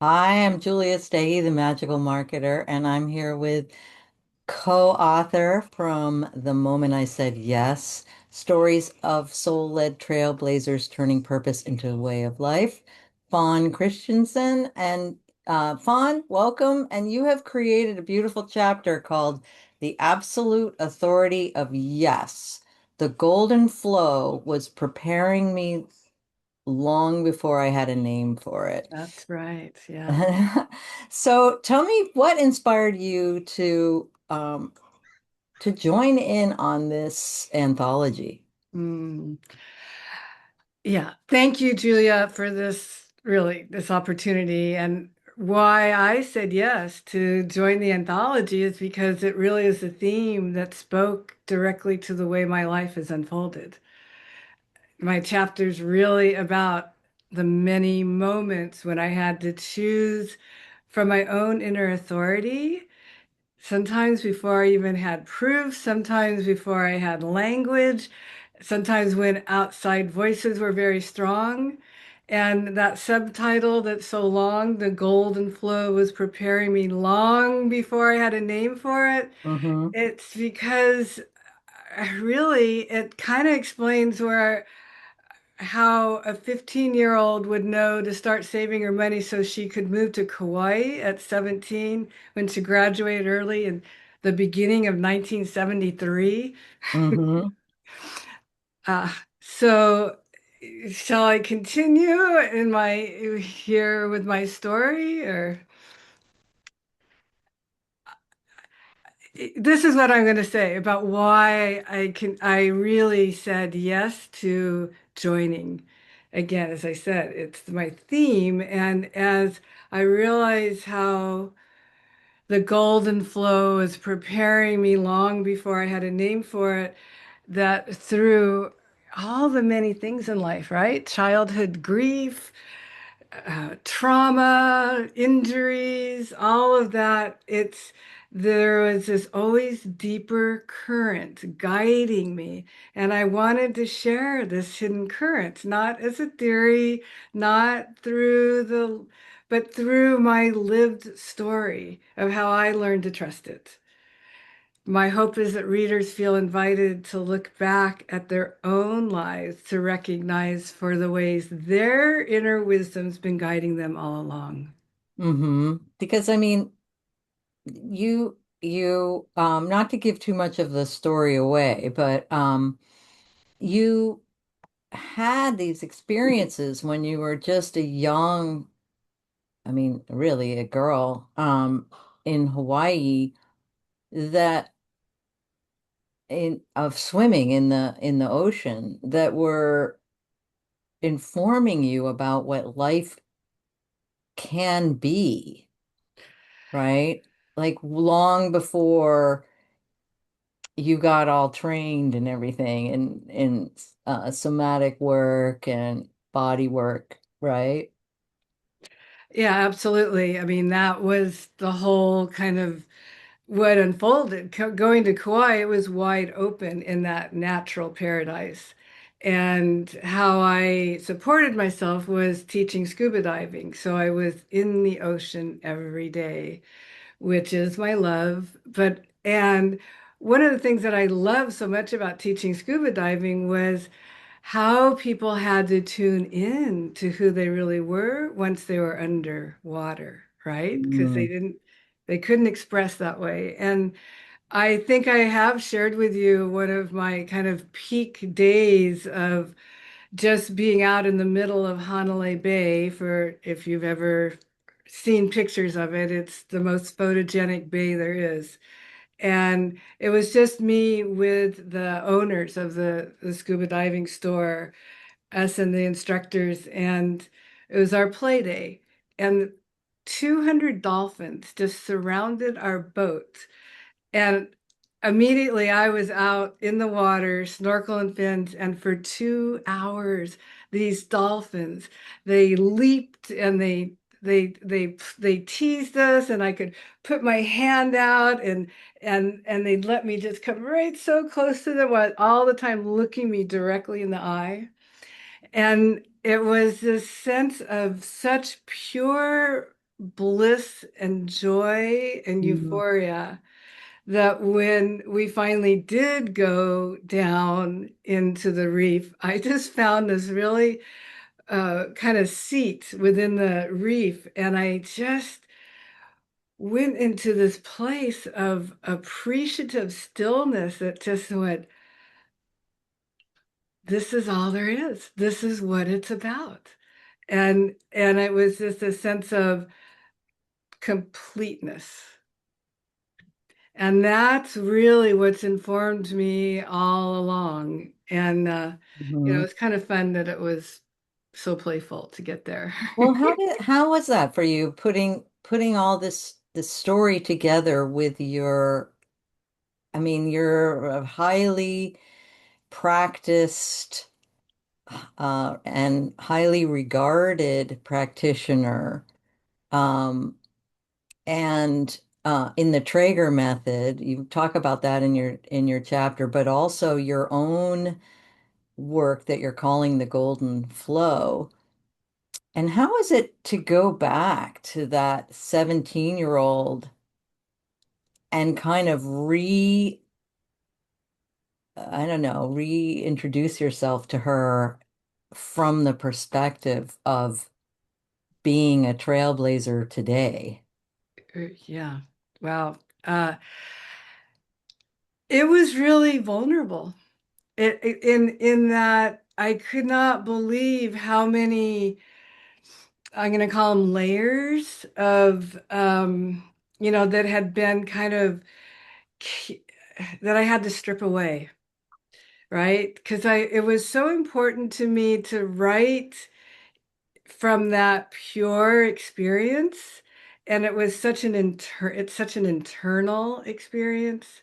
Hi, I'm Julia Stege, the Magical Marketer, and I'm here with co-author from The Moment I Said Yes, Stories of Soul-Led Trailblazers Turning Purpose into a Way of Life, Fawn Christianson. And Fawn, welcome. And you have created a beautiful chapter called The Absolute Authority of Yes. The Golden Flow was preparing me long before I had a name for it. That's right. Yeah. So tell me what inspired you to join in on this anthology. Mm. Yeah. Thank you, Julia, for this opportunity. And why I said yes to join the anthology is because it really is a theme that spoke directly to the way my life has unfolded. My chapter's really about the many moments when I had to choose from my own inner authority. Sometimes before I even had proof, sometimes before I had language, sometimes when outside voices were very strong. And that subtitle that's so long, The Golden Flow, was preparing me long before I had a name for it. Hmm. It's because really it kind of explains where how a 15-year-old would know to start saving her money so she could move to Kauai at 17 when she graduated early in the beginning of 1973. Hmm. So shall I continue in my here with my story, or this is what I'm going to say about why I really said yes to joining. Again, as I said, it's my theme, and as I realize how the golden flow is preparing me long before I had a name for it, that through all the many things in life, right? Childhood grief, trauma, injuries, all of that. There was this always deeper current guiding me. And I wanted to share this hidden current, not as a theory, not but through my lived story of how I learned to trust it. My hope is that readers feel invited to look back at their own lives to recognize for the ways their inner wisdom's been guiding them all along. Because I mean, you not to give too much of the story away, but you had these experiences when you were just a young, I mean, really a girl, in Hawaii that in of swimming in the ocean that were informing you about what life can be, right? Like long before you got all trained and everything in somatic work and body work, right? Yeah, absolutely. I mean, that was the whole kind of what unfolded. Going to Kauai, it was wide open in that natural paradise. And how I supported myself was teaching scuba diving. So I was in the ocean every day, which is my love. And one of the things that I love so much about teaching scuba diving was how people had to tune in to who they really were once they were underwater, right? Because Mm. they couldn't express that way. And I think I have shared with you one of my kind of peak days of just being out in the middle of Hanalei Bay. For if you've ever seen pictures of it, it's the most photogenic bay there is. And it was just me with the owners of the scuba diving store, us and the instructors, and it was our play day. And 200 dolphins just surrounded our boat. And immediately I was out in the water, snorkel and fins, and for 2 hours, these dolphins, they leaped and they teased us, and I could put my hand out and they'd let me just come right so close to them all the time looking me directly in the eye. And it was this sense of such pure bliss and joy and Mhm. euphoria that when we finally did go down into the reef, I just found this really kind of seat within the reef, and I just went into this place of appreciative stillness that just went, this is all there is. This is what it's about. And it was just a sense of completeness. And that's really what's informed me all along. And Mhm. it's kind of fun that it was so playful to get there. Well, how was that for you putting all this story together with your, I mean, you're a highly practiced and highly regarded practitioner. Um, and in the Traeger method, you talk about that in your chapter, but also your own work that you're calling the Golden Flow. And how is it to go back to that 17-year-old and kind of I don't know, reintroduce yourself to her from the perspective of being a trailblazer today? Yeah. Wow. It was really vulnerable. In that I could not believe how many, I'm going to call them layers of, that had been kind of that I had to strip away, right? Because it was so important to me to write from that pure experience, and it was it's such an internal experience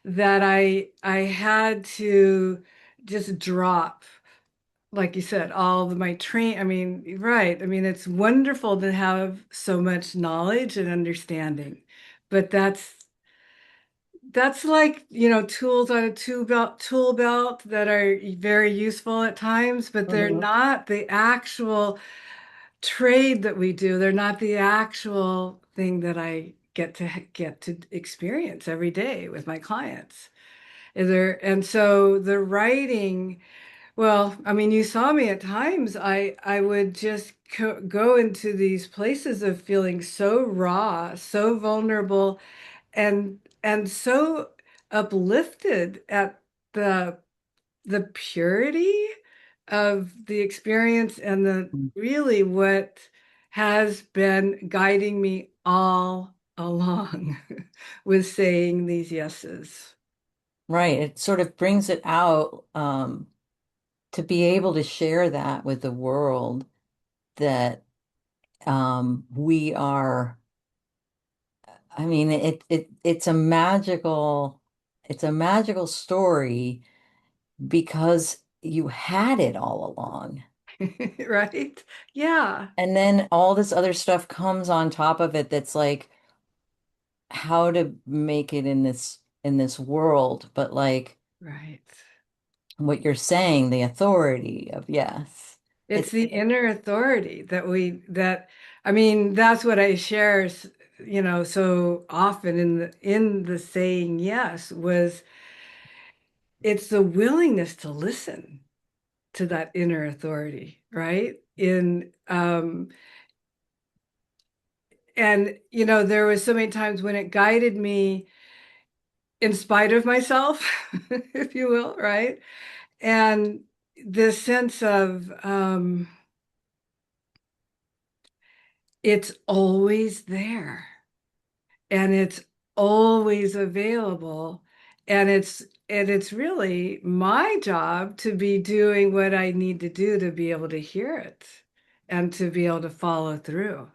that I had to just drop, like you said, all of my train. I mean, right. I mean, it's wonderful to have so much knowledge and understanding, but that's like, tools on a tool belt that are very useful at times, but they're Mhm. not the actual trade that we do. They're not the actual thing that I get to experience every day with my clients. And so the writing, well, I mean, you saw me at times. I would just go into these places of feeling so raw, so vulnerable, and so uplifted at the the purity of the experience and the really what has been guiding me all along with saying these yeses. Right. It sort of brings it out to be able to share that with the world that we are, I mean, it's a magical story because you had it all along. Right? Yeah, And then all this other stuff comes on top of it that's like how to make it in this world, but like right. what you're saying, the authority of yes. It's It's the inner authority I mean, that's what I share, so often in the saying yes was it's the willingness to listen to that inner authority, right? And there was so many times when it guided me in spite of myself, if you will, right? And this sense of it's always there and it's always available. And it's really my job to be doing what I need to do to be able to hear it and to be able to follow through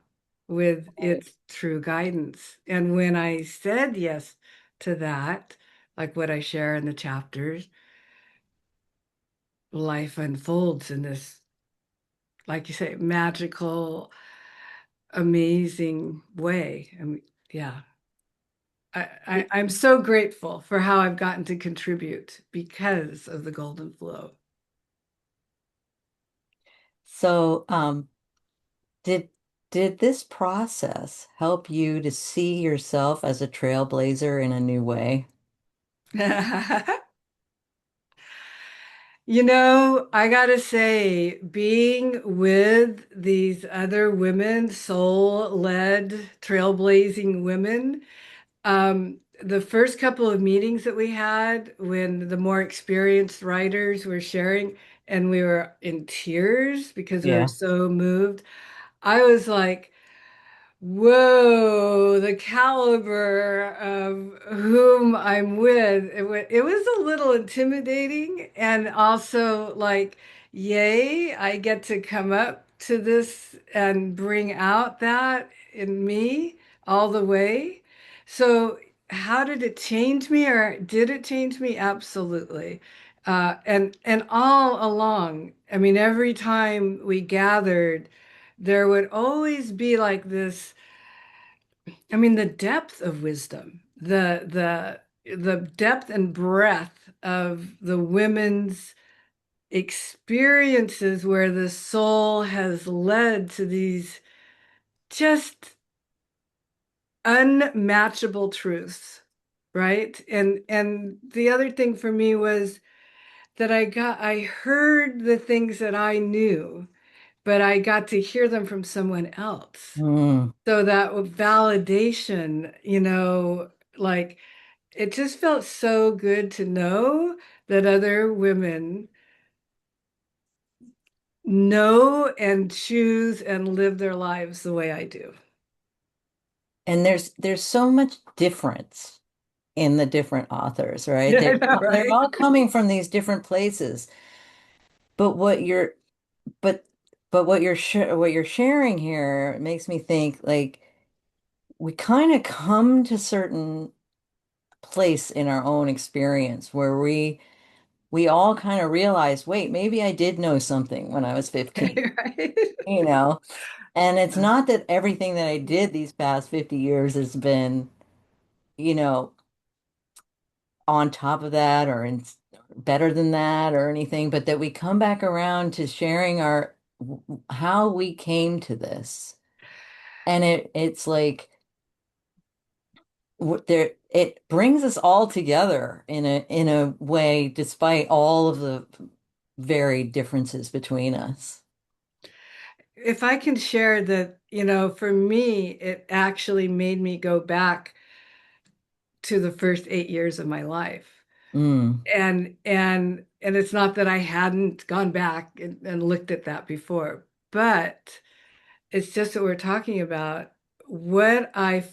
with right. its true guidance. And when I said yes to that, like what I share in the chapters, life unfolds in this, like you say, magical, amazing way. I mean, yeah. I'm so grateful for how I've gotten to contribute because of the Golden Flow. So did Did this process help you to see yourself as a trailblazer in a new way? I gotta say, being with these other women, soul-led, trailblazing women, the first couple of meetings that we had when the more experienced writers were sharing, and we were in tears because we were Yeah. so moved, I was like, whoa, the caliber of whom I'm with. It was a little intimidating and also like, yay, I get to come up to this and bring out that in me all the way. So, how did it change me, or did it change me? Absolutely. And all along, I mean, every time we gathered, there would always be like this. I mean, the depth of wisdom, the depth and breadth of the women's experiences where the soul has led to these just unmatchable truths, right? And the other thing for me was that I heard the things that I knew, but I got to hear them from someone else. Mm. So that validation, like it just felt so good to know that other women know and choose and live their lives the way I do. And there's so much difference in the different authors, right? Yeah, I know, They're right? all coming from these different places. But what you're but what you're sharing here makes me think like we kind of come to certain place in our own experience where we all kind of realize, wait, maybe I did know something when I was 15, Right? you know? And it's not that everything that I did these past 50 years has been, you know, on top of that or better than that or anything, but that we come back around to sharing our how we came to this. And it's like there it brings us all together in a way despite all of the varied differences between us. If I can share that, for me, it actually made me go back to the first 8 years of my life. Mm, And it's not that I hadn't gone back and looked at that before, but it's just that we're talking about what I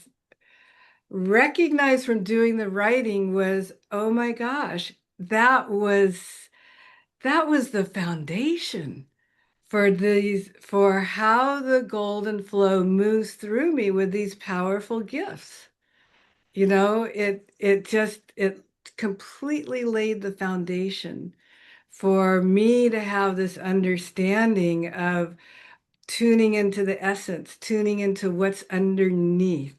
recognized from doing the writing was, oh my gosh, that was the foundation for how the golden flow moves through me with these powerful gifts. It completely laid the foundation for me to have this understanding of tuning into the essence, tuning into what's underneath,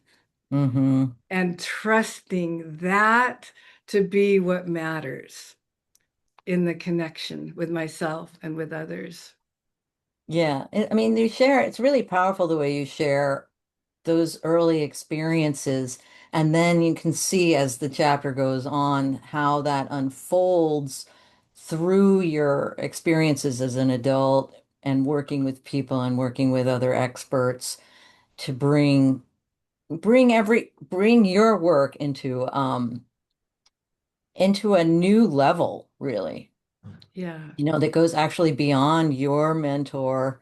hmm. and trusting that to be what matters in the connection with myself and with others. Yeah. I mean, you share, it's really powerful the way you share those early experiences. And then you can see as the chapter goes on how that unfolds through your experiences as an adult and working with people and working with other experts to bring your work into a new level, really. Yeah. That goes actually beyond your mentor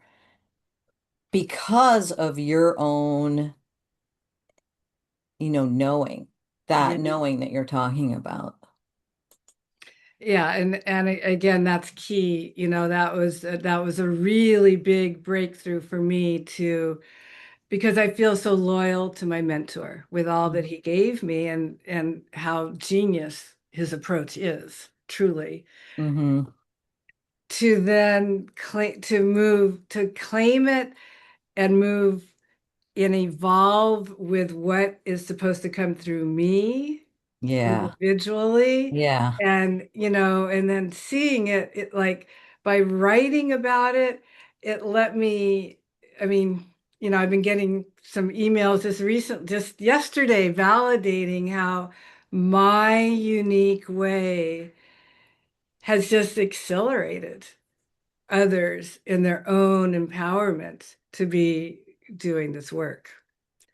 because of your own, knowing Yeah. knowing that you're talking about. Yeah, and again, that's key. That was a really big breakthrough for me too, because I feel so loyal to my mentor with all that he gave me and how genius his approach is, truly. Mm-hmm. To then claim it and move and evolve with what is supposed to come through me Yeah. individually, Yeah. and then seeing it like by writing about it, it let me, I mean, I've been getting some emails just yesterday, validating how my unique way has just accelerated others in their own empowerment to be doing this work.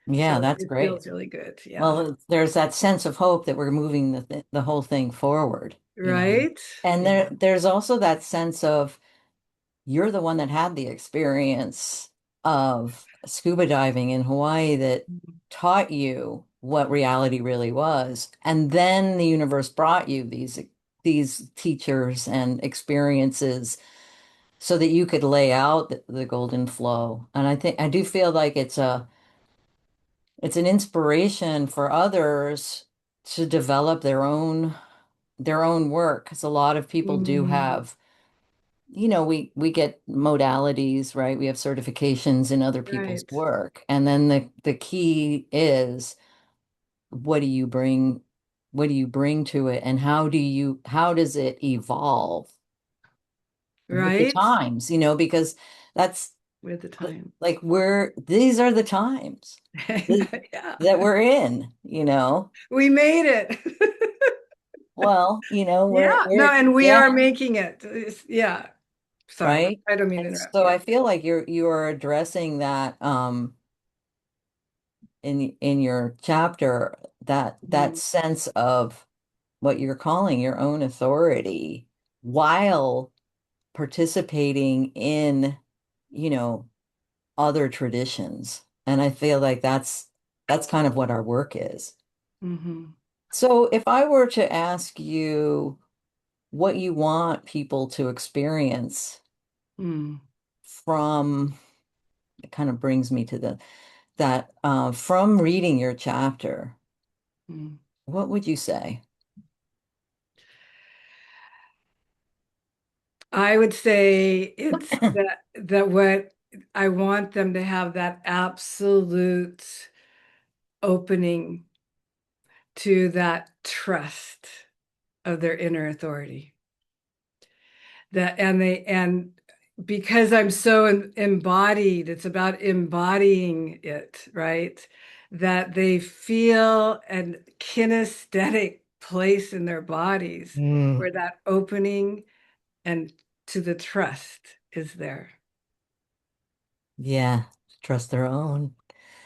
Yeah, So that's it great. feels really good. Yeah. Well, there's that sense of hope that we're moving the whole thing forward, you know. Right? And Yeah. there's also that sense of you're the one that had the experience of scuba diving in Hawaii that taught you what reality really was. And then the universe brought you these teachers and experiences so that you could lay out the golden flow. And I do feel like it's an inspiration for others to develop their own work because a lot of people do Mhm. have, we get modalities, right? We have certifications in other people's Right. work. And then the key is what do you bring what do you bring to it and how does it evolve with the Right? times, because that's With the time. like these are the times Yeah. that we're in. We made it. Well, we're Yeah. No, we're and we yeah, are making it. Yeah. Sorry. right. I don't mean to And interrupt. so Yeah. I feel like you are addressing that in your chapter, that Mhm. sense of what you're calling your own authority while participating in, you know, other traditions. And I feel like that's kind of what our work is. Mhm. So if I were to ask you what you want people to experience Mm. from, it kind of brings me to that from reading your chapter, Mm. what would you say? I would say it's that what I want them to have that absolute opening to that trust of their inner authority. And because I'm so embodied, it's about embodying it, right? That they feel an kinesthetic place in their bodies Mm. where that opening and to the trust is there. Yeah, trust their own.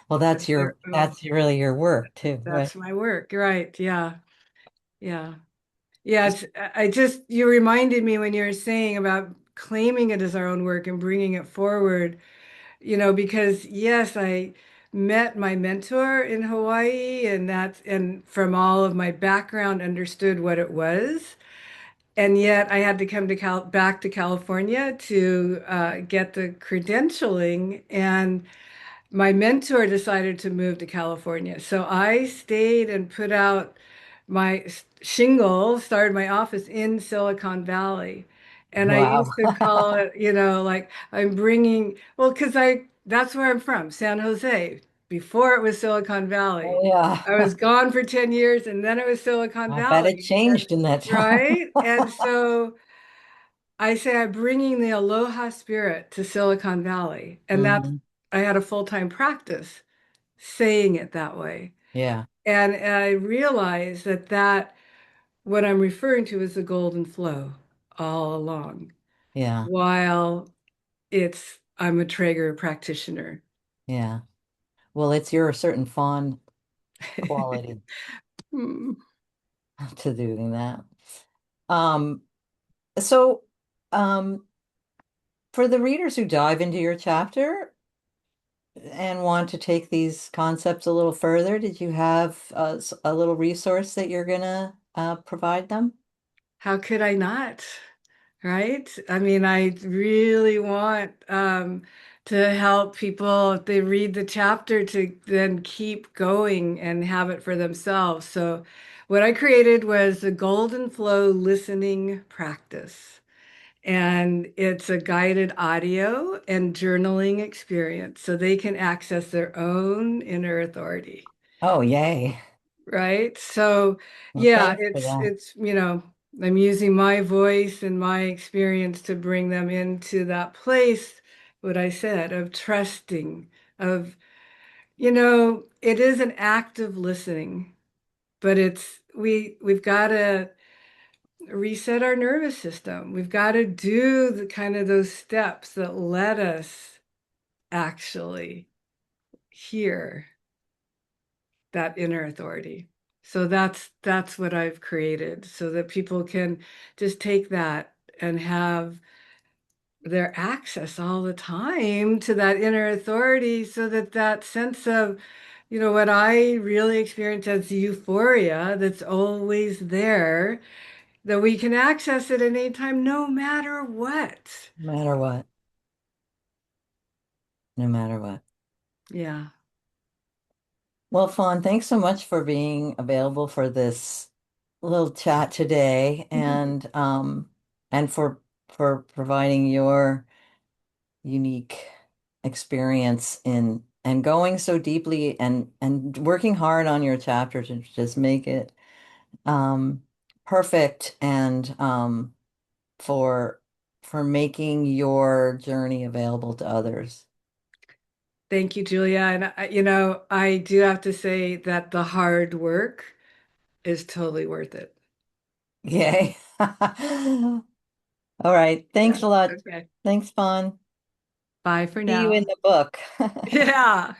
Well, that's your Their own. that's really your work too, right? That's my work, right? Yeah, yeah, yeah. I just you reminded me when you were saying about claiming it as our own work and bringing it forward. Because yes, I met my mentor in Hawaii, and from all of my background understood what it was. And yet I had to come to back to California to get the credentialing. And my mentor decided to move to California. So I stayed and put out my shingle, started my office in Silicon Valley. And I Wow. used to call it, like I'm bringing, well, because that's where I'm from, San Jose. Before it was Silicon Oh Valley. I yeah. was gone for 10 years and then it was Silicon I bet it Valley. changed in that time. Right? And so I say I'm bringing the aloha spirit to Silicon Valley. And Hmm. I had a full-time practice saying it that way. Yeah, And I realized that what I'm referring to is the golden flow all along, yeah, while I'm a Traeger practitioner. yeah. Well, it's your certain fawn quality Hmm. to doing that. Um, so for the readers who dive into your chapter and want to take these concepts a little further, did you have a little resource that you're gonna provide them? How could I not? Right? I mean, I really want to help people if they read the chapter to then keep going and have it for themselves. So, what I created was the Golden Flow listening practice. And it's a guided audio and journaling experience so they can access their own inner authority. Oh, yay. Right? So, Well, yeah, thanks for that. I'm using my voice and my experience to bring them into that place, what I said, of trusting of, it is an act of listening, but we've got to reset our nervous system. We've got to do the kind of those steps that let us actually hear that inner authority. So that's what I've created so that people can just take that and have their access all the time to that inner authority so that that sense of, what I really experience as euphoria that's always there, that we can access it at any time, no matter what. No matter what, no matter what. Yeah. Well, Fawn, thanks so much for being available for this little chat today and for providing your unique experience in and going so deeply and working hard on your chapter to just make it um perfect and for for making your journey available to others. Thank you, Julia. And I do have to say that the hard work is totally worth it. Yay. All right. Yeah. Thanks a lot. Okay. Thanks, Fawn. Bye for See you in now. the book. Yeah.